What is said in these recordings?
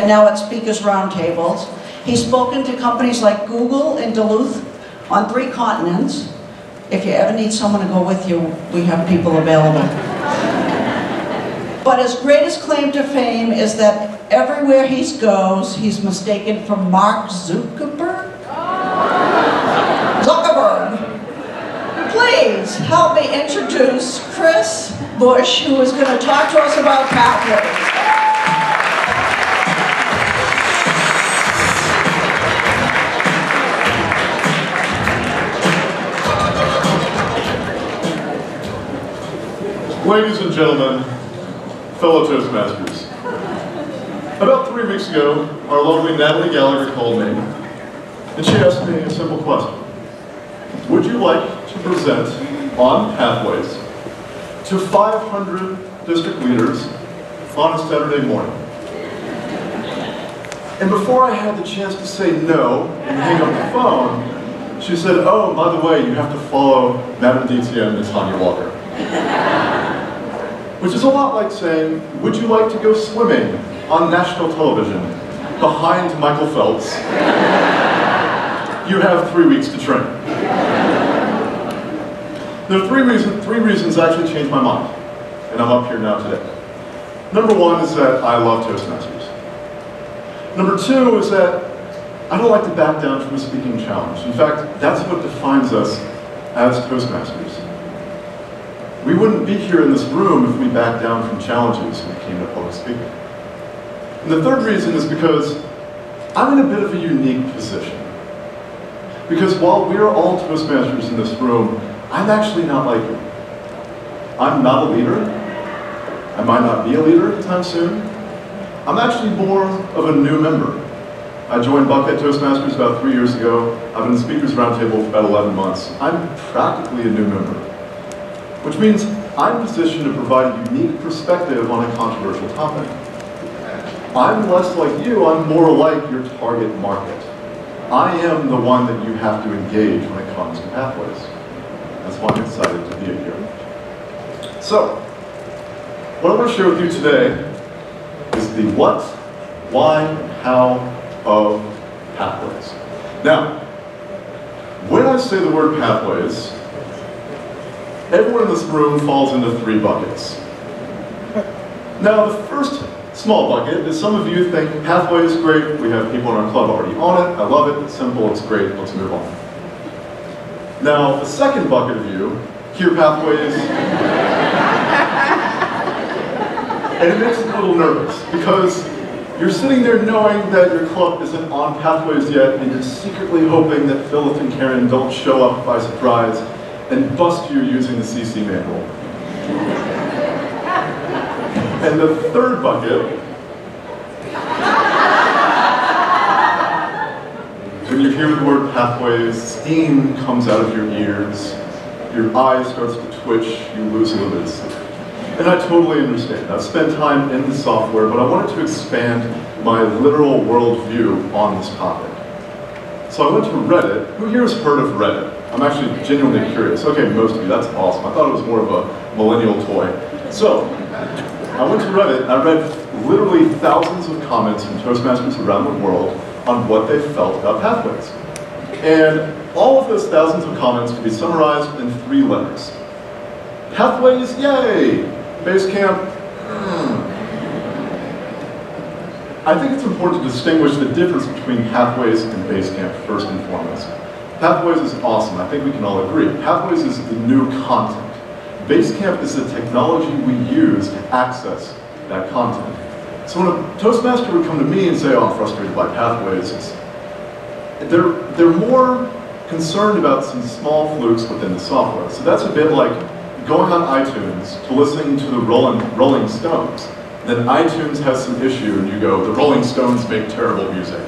and now at speakers roundtables. He's spoken to companies like Google in Duluth on 3 continents. If you ever need someone to go with you, we have people available. But his greatest claim to fame is that everywhere he goes, he's mistaken for Mark Zuckerberg? Please help me introduce Chris Butsch, who is going to talk to us about pathways. Ladies and gentlemen, fellow Toastmasters, about 3 weeks ago, our lovely Natalie Gallagher called me, and she asked me a simple question. Would you like to present on pathways to 500 district leaders on a Saturday morning? And before I had the chance to say no and hang up the phone, she said, oh, by the way, you have to follow Madam DTM and Tanya Walker. Which is a lot like saying, would you like to go swimming on national television behind Michael Phelps? You have 3 weeks to train. There are three reasons that actually changed my mind, and I'm up here now today. Number 1 is that I love Toastmasters. Number 2 is that I don't like to back down from a speaking challenge. In fact, that's what defines us as Toastmasters. We wouldn't be here in this room if we backed down from challenges when it came to public speaking. And the third reason is because I'm in a bit of a unique position. Because while we're all Toastmasters in this room, I'm actually not like you. I'm not a leader. I might not be a leader anytime soon. I'm actually more of a new member. I joined Buckhead Toastmasters about 3 years ago. I've been in Speakers Roundtable for about 11 months. I'm practically a new member, which means I'm positioned to provide a unique perspective on a controversial topic. I'm less like you, I'm more like your target market. I am the one that you have to engage when it comes to pathways. That's why I'm excited to be here. So, what I want to share with you today is the what, why, and how of pathways. Now, when I say the word pathways, everyone in this room falls into 3 buckets. Now, the first small bucket is some of you think pathway is great, we have people in our club already on it, I love it, it's simple, it's great, let's move on. Now, the second bucket of you hear pathways, and it makes me a little nervous, because you're sitting there knowing that your club isn't on pathways yet, and you're secretly hoping that Philip and Karen don't show up by surprise and bust you using the CC manual. And the third bucket, when you hear the word pathways, steam comes out of your ears, your eye starts to twitch, you lose a little bit of sleep. And I totally understand. I've spent time in the software, but I wanted to expand my literal worldview on this topic. So I went to Reddit. Who here has heard of Reddit? I'm actually genuinely curious. Okay, most of you, that's awesome. I thought it was more of a millennial toy. So, I went to Reddit and I read literally thousands of comments from Toastmasters around the world on what they felt about pathways. And all of those thousands of comments can be summarized in 3 letters. Pathways, yay! Basecamp, I think it's important to distinguish the difference between Pathways and Basecamp first and foremost. Pathways is awesome, I think we can all agree. Pathways is the new content. Basecamp is the technology we use to access that content. So when a Toastmaster would come to me and say, oh, I'm frustrated by Pathways, they're more concerned about some small flukes within the software. So that's a bit like going on iTunes to listening to the Rolling Stones. Then iTunes has some issue and you go, the Rolling Stones make terrible music.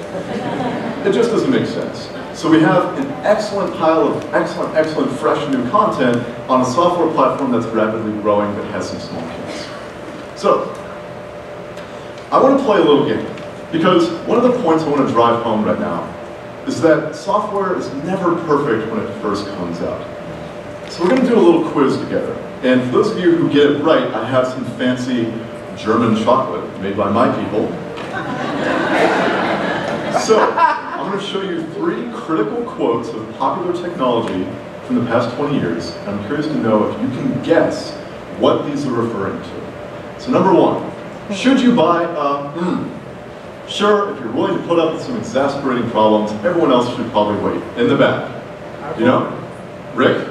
It just doesn't make sense. So we have an excellent pile of excellent, fresh new content on a software platform that's rapidly growing but has some small kinks. So, I want to play a little game, because one of the points I want to drive home right now is that software is never perfect when it first comes out. So we're going to do a little quiz together. And for those of you who get it right, I have some fancy German chocolate made by my people. So, I'm going to show you 3 critical quotes of popular technology from the past 20 years. I'm curious to know if you can guess what these are referring to. So number 1, should you buy a Sure, if you're willing to put up with some exasperating problems, everyone else should probably wait. In the back. You know? Rick?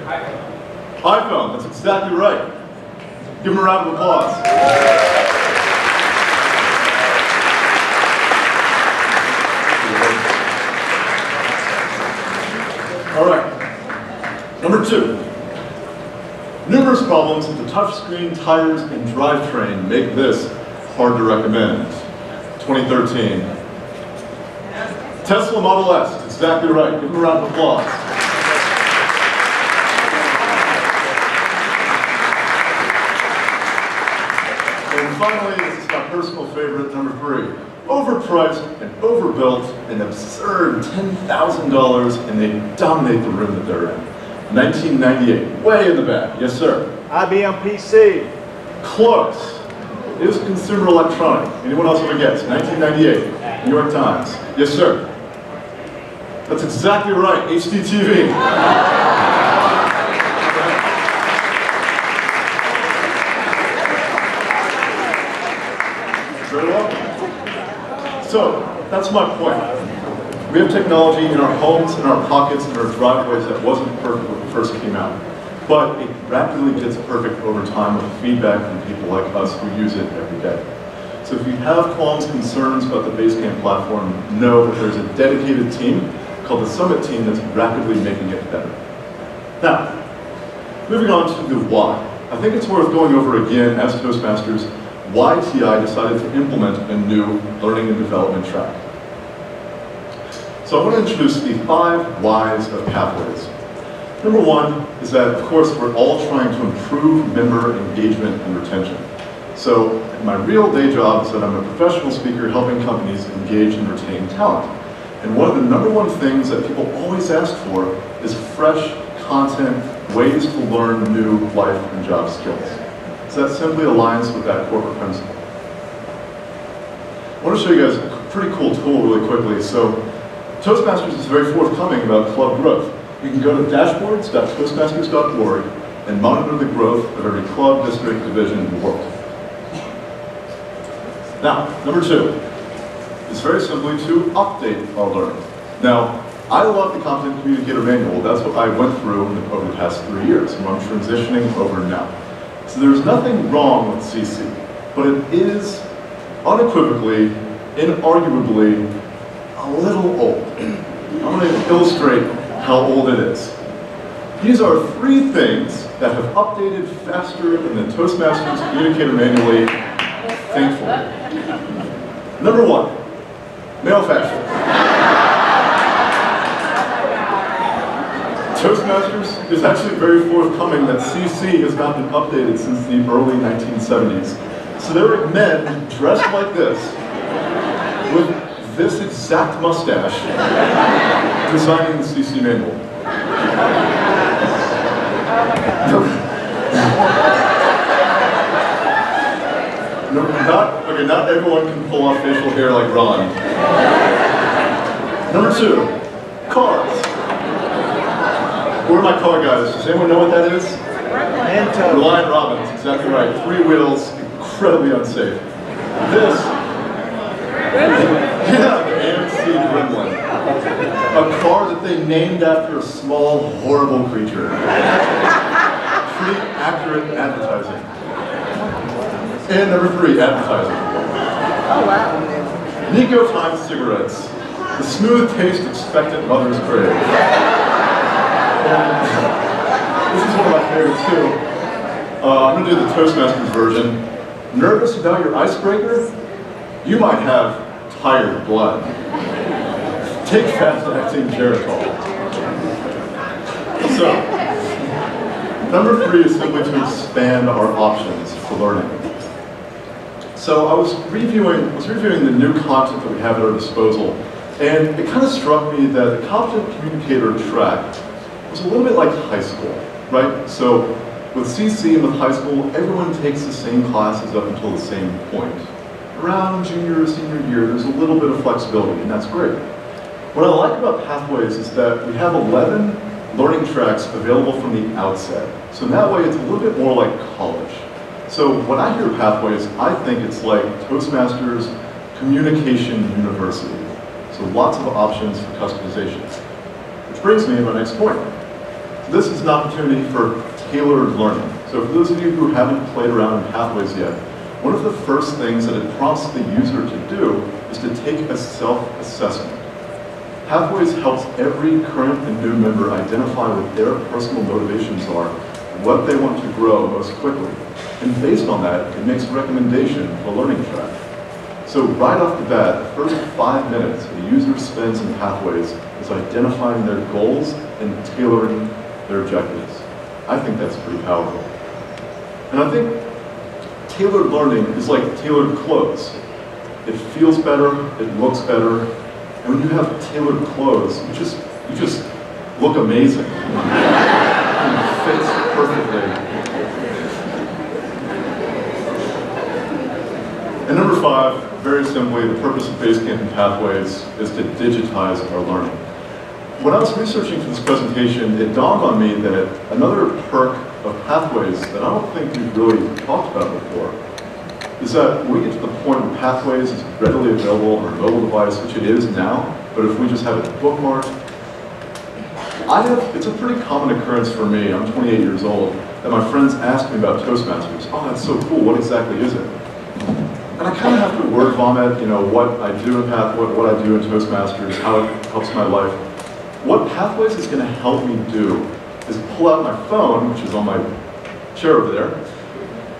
iPhone, that's exactly right. Give him a round of applause. All right. Number 2. Numerous problems with the touchscreen, tires, and drivetrain make this hard to recommend. 2013. Tesla Model S, that's exactly right. Give him a round of applause. And finally, this is my personal favorite, number 3. Overpriced and overbuilt, an absurd $10,000, and they dominate the room that they're in. 1998, way in the back. Yes, sir. IBM PC. Close. It is consumer electronic. Anyone else have a guess? 1998, New York Times. Yes, sir. That's exactly right, HDTV. Very well. So, that's my point. We have technology in our homes, in our pockets, in our driveways that wasn't perfect when it first came out. But it rapidly gets perfect over time with feedback from people like us who use it every day. So if you have qualms, concerns about the Basecamp platform, know that there's a dedicated team called the Summit team that's rapidly making it better. Now, moving on to the why. I think it's worth going over again as Toastmasters why TI decided to implement a new learning and development track. So I want to introduce the 5 whys of Pathways. Number 1 is that, of course, we're all trying to improve member engagement and retention. So my real day job is that I'm a professional speaker helping companies engage and retain talent. And one of the number 1 things that people always ask for is fresh content, ways to learn new life and job skills. So that simply aligns with that corporate principle. I want to show you guys a pretty cool tool really quickly. So Toastmasters is very forthcoming about club growth. You can go to dashboards.toastmasters.org and monitor the growth of every club, district, division in the world. Now, number 2 is very simply to update our learning. Now, I love the Competent Communicator Manual. That's what I went through over the past 3 years, and I'm transitioning over now. So there's nothing wrong with CC, but it is unequivocally, inarguably, a little old. I'm going to illustrate how old it is. These are 3 things that have updated faster than the Toastmasters Communicator Manual, thankfully. Number 1, male fashion. Toastmasters is actually very forthcoming that CC has not been updated since the early 1970s. So there are men dressed like this, with this exact mustache, designing the CC manual. Not everyone can pull off facial hair like Ron. Number 2, cars. Who are my car guys? Does anyone know what that is? Reliant Robins, exactly right. 3 wheels, incredibly unsafe. This, yeah, the AMC Gremlin. A car that they named after a small, horrible creature. Pretty accurate advertising. And number 3, advertising. Oh, wow. Nico Time cigarettes. The smooth taste expectant mothers crave. This is one of my favorites too. I'm going to do the Toastmasters version. Nervous about your icebreaker? You might have tired blood. Take fast-acting Geritol. So, number 3 is simply to expand our options for learning. So I was reviewing the new content that we have at our disposal, and it kind of struck me that the Competent Communicator track was a little bit like high school, right? So with CC and with high school, everyone takes the same classes up until the same point. Around junior or senior year, there's a little bit of flexibility, and that's great. What I like about Pathways is that we have 11 learning tracks available from the outset. So in that way, it's a little bit more like college. So when I hear Pathways, I think it's like Toastmasters Communication University. So lots of options for customization. Which brings me to my next point. So this is an opportunity for tailored learning. So for those of you who haven't played around in Pathways yet, one of the first things that it prompts the user to do is to take a self-assessment. Pathways helps every current and new member identify what their personal motivations are, what they want to grow most quickly. And based on that, it makes a recommendation for a learning track. So right off the bat, the first 5 minutes the user spends in Pathways is identifying their goals and tailoring their objectives. I think that's pretty powerful. And I think tailored learning is like tailored clothes. It feels better, it looks better, and when you have tailored clothes, you just look amazing. It fits perfectly. And number 5, very simply, the purpose of Basecamp and Pathways is to digitize our learning. When I was researching for this presentation, it dawned on me that another perk of Pathways that I don't think we've really talked about before is that we get to the point where Pathways is readily available on our mobile device, which it is now, but if we just have it bookmarked, it's a pretty common occurrence for me, I'm 28 years old, that my friends ask me about Toastmasters. Oh, that's so cool, what exactly is it? And I kind of have to word vomit, what I do in what I do in Toastmasters, how it helps my life. What Pathways is going to help me do is pull out my phone, which is on my chair over there,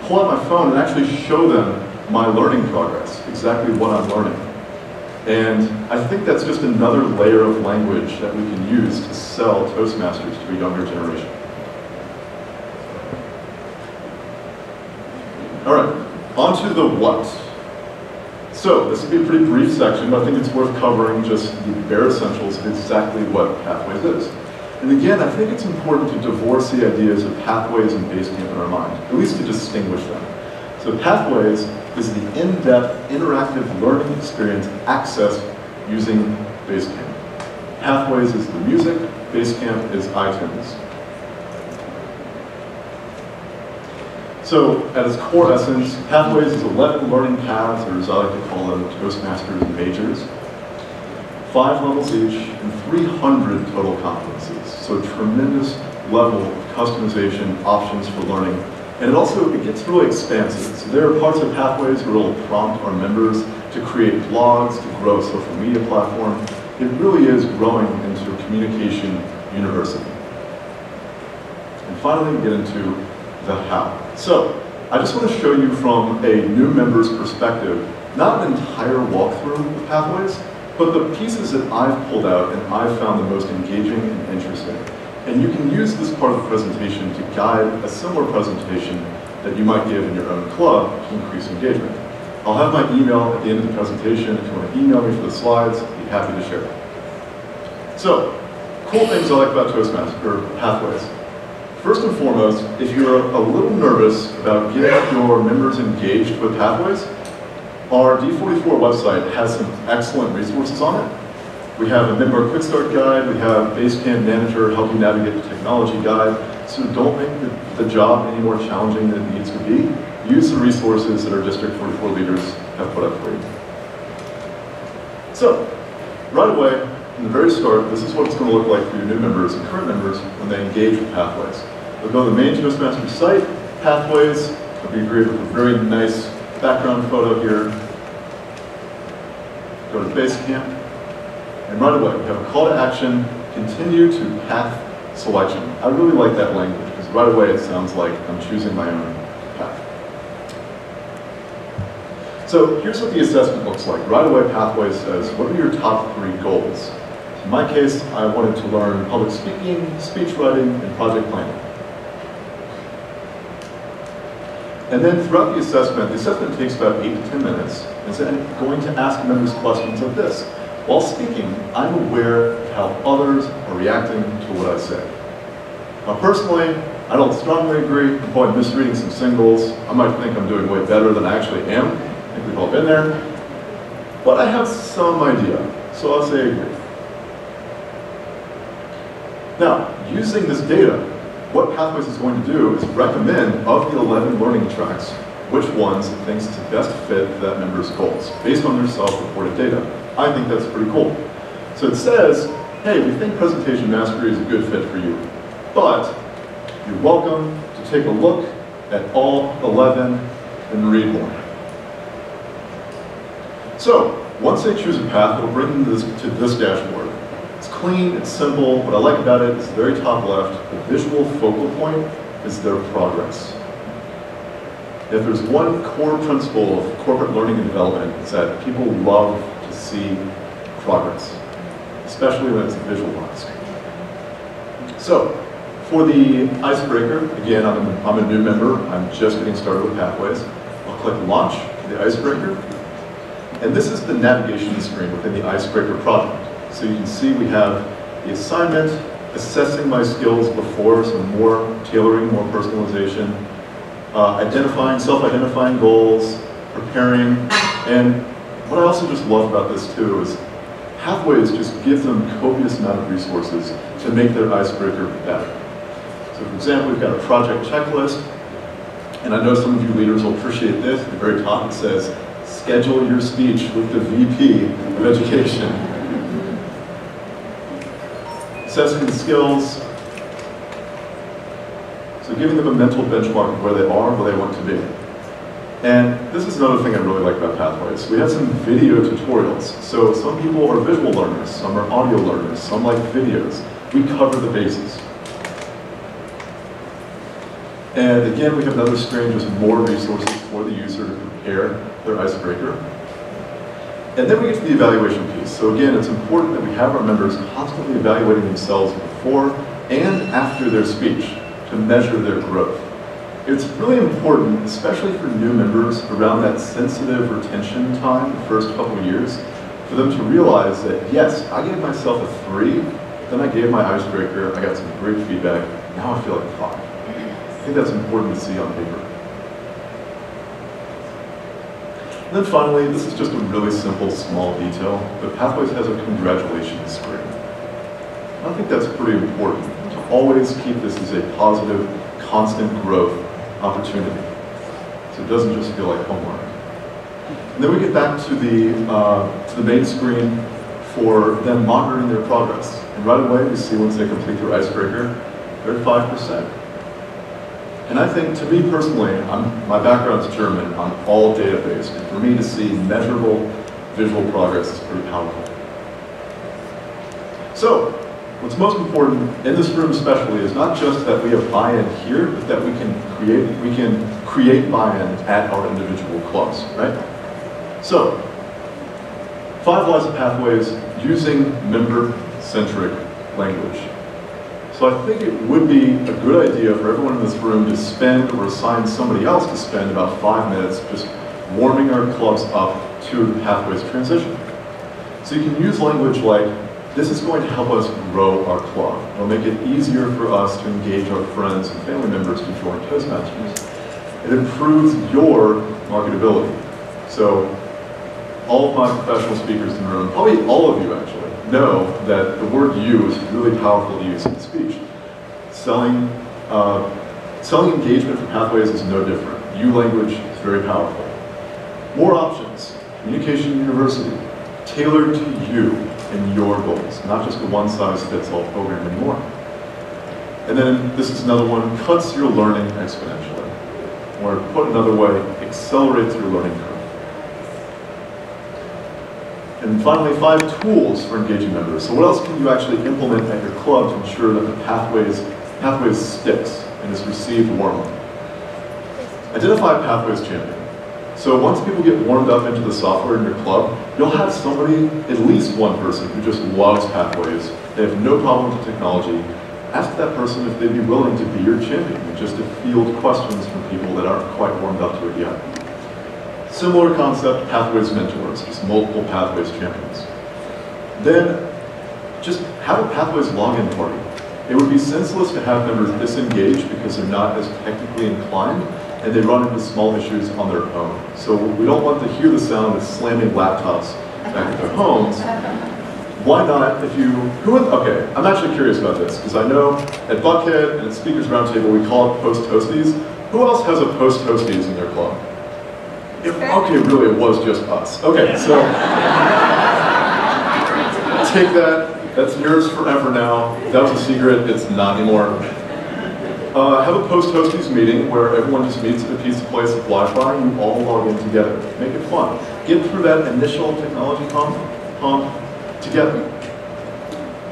pull out my phone and actually show them my learning progress, exactly what I'm learning. And I think that's just another layer of language that we can use to sell Toastmasters to a younger generation. All right, on to the what. So this will be a pretty brief section, but I think it's worth covering just the bare essentials of exactly what Pathways is. And again, I think it's important to divorce the ideas of Pathways and Basecamp in our mind, at least to distinguish them. So Pathways is the in-depth, interactive learning experience accessed using Basecamp. Pathways is the music, Basecamp is iTunes. So at its core essence, Pathways is 11 learning paths, or as I like to call them, Toastmasters majors. 5 levels each, and 300 total competencies. So a tremendous level of customization, options for learning. And it gets really expansive. So there are parts of Pathways where it'll prompt our members to create blogs, to grow a social media platform. It really is growing into a communication university. And finally, we get into the how. So I just want to show you from a new member's perspective, not an entire walkthrough of Pathways, but the pieces that I've pulled out and I've found the most engaging and interesting. And you can use this part of the presentation to guide a similar presentation that you might give in your own club to increase engagement. I'll have my email at the end of the presentation. If you want to email me for the slides, I'd be happy to share it. So, cool things I like about Toastmasters, or Pathways. First and foremost, if you're a little nervous about getting your members engaged with Pathways, our D44 website has some excellent resources on it. We have a member quick start guide, we have Basecamp Manager help you navigate the technology guide, so don't make the job any more challenging than it needs to be. Use the resources that our District 44 leaders have put up for you. So, right away, from the very start, this is what it's going to look like for your new members and current members when they engage with Pathways. They'll go to the main Toastmasters site, Pathways, it'll be great with a very nice background photo here. Go to Basecamp, and right away we have a call to action, continue to path selection. I really like that language because right away it sounds like I'm choosing my own path. So here's what the assessment looks like. Right away Pathways says, what are your top 3 goals? In my case, I wanted to learn public speaking, speech writing, and project planning. And then throughout the assessment takes about 8 to 10 minutes, and so I'm going to ask members questions like this. While speaking, I'm aware of how others are reacting to what I say. Now personally, I don't strongly agree. I'm probably misreading some singles. I might think I'm doing way better than I actually am. I think we've all been there. But I have some idea, so I'll say agree. Now, using this data, what Pathways is going to do is recommend, of the 11 learning tracks, which ones it thinks to best fit that member's goals, based on their self-reported data. I think that's pretty cool. So it says, hey, we think presentation mastery is a good fit for you, but you're welcome to take a look at all 11 and read more. So, once they choose a path, it'll bring them to this dashboard. It's clean, it's simple. What I like about it is the very top left, the visual focal point is their progress. If there's one core principle of corporate learning and development, it's that people love to see progress, especially when it's visualized. So, for the icebreaker, again, I'm a new member. I'm just getting started with Pathways. I'll click Launch for the icebreaker. And this is the navigation screen within the icebreaker project. So you can see we have the assignment, assessing my skills before, so more tailoring, more personalization, self-identifying goals, preparing, and what I also just love about this too is Pathways just gives them copious amount of resources to make their icebreaker better. So for example, we've got a project checklist, and I know some of you leaders will appreciate this. At the very top it says, schedule your speech with the VP of Education. Assessing the skills, so giving them a mental benchmark of where they are, where they want to be. And this is another thing I really like about Pathways. We have some video tutorials. So some people are visual learners, some are audio learners, some like videos. We cover the bases. And again, we have another screen, just more resources for the user to prepare their icebreaker. And then we get to the evaluation piece. So again, it's important that we have our members constantly evaluating themselves before and after their speech to measure their growth. It's really important, especially for new members, around that sensitive retention time, the first couple of years, for them to realize that, yes, I gave myself a 3, then I gave my icebreaker, I got some great feedback, now I feel like a 5. I think that's important to see on paper. And then finally, this is just a really simple, small detail, but Pathways has a congratulations screen. I think that's pretty important, to always keep this as a positive, constant growth opportunity. So it doesn't just feel like homework. And then we get back to the main screen for them monitoring their progress. And right away, we see once they complete their icebreaker, they're at 5%. And I think, to me personally, my background is German, I'm all data-based, and for me to see measurable visual progress is pretty powerful. So, what's most important in this room especially is not just that we have buy-in here, but that we can create buy-in at our individual clubs, right? So, 5 laws of Pathways using member-centric language. So I think it would be a good idea for everyone in this room to spend or assign somebody else to spend about 5 minutes just warming our clubs up to the Pathways transition. So you can use language like, this is going to help us grow our club. It'll make it easier for us to engage our friends and family members to join Toastmasters. It improves your marketability. So all of my professional speakers in the room, probably all of you actually, know that the word "you" is really powerful to use in speech. Selling engagement for Pathways is no different. You language is very powerful. More options. Communication University, tailored to you and your goals, not just a one-size-fits-all program anymore. And then this is another one, cuts your learning exponentially. Or put another way, accelerates your learning curve. And finally, 5 tools for engaging members. So what else can you actually implement at your club to ensure that the Pathways sticks and is received warmly? Identify a Pathways champion. So once people get warmed up into the software in your club, you'll have somebody, at least one person, who just loves Pathways. They have no problem with the technology. Ask that person if they'd be willing to be your champion, and just to field questions from people that aren't quite warmed up to it yet. Similar concept, Pathways mentors, just multiple Pathways champions. Then, just have a Pathways login party. It would be senseless to have members disengage because they're not as technically inclined, and they run into small issues on their own. So we don't want to hear the sound of slamming laptops back at their homes. why not, okay, I'm actually curious about this, because I know at Buckhead and at Speakers Roundtable we call it Post-Toasties. Who else has a Post-Toasties in their club? Okay, really, it was just us. Okay, so take that. That's yours forever now. That was a secret. It's not anymore. Have a post-Toasties meeting where everyone just meets at a pizza place with Wi-Fi and you all log in together. Make it fun. Get through that initial technology hump together.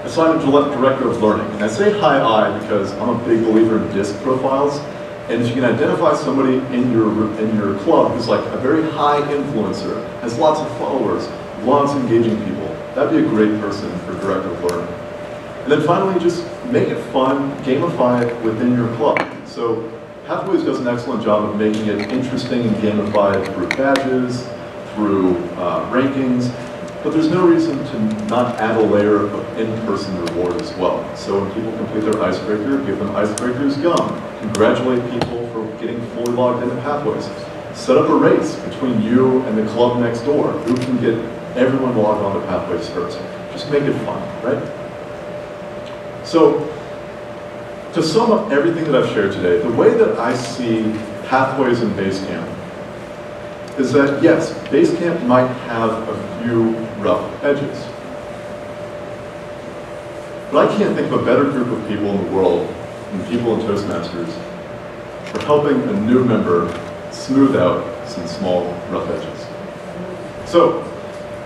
Assign a director of learning. And I say I because I'm a big believer in DISC profiles. And if you can identify somebody in your club who's like a very high influencer, has lots of followers, loves engaging people, that'd be a great person for director of learning. And then finally, just make it fun, gamify it within your club. So Pathways does an excellent job of making it interesting and gamified through badges, through rankings, but there's no reason to not add a layer of in-person reward as well. So when people complete their icebreaker, give them icebreakers gum. Congratulate people for getting fully logged into Pathways. Set up a race between you and the club next door. Who can get everyone logged on to Pathways first? Just make it fun, right? So, to sum up everything that I've shared today, the way that I see Pathways in Basecamp is that, yes, Basecamp might have a few rough edges. But I can't think of a better group of people in the world than people in Toastmasters for helping a new member smooth out some small rough edges. So,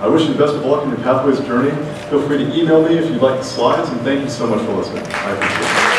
I wish you the best of luck in your Pathways journey. Feel free to email me if you'd like the slides, and thank you so much for listening. I appreciate it.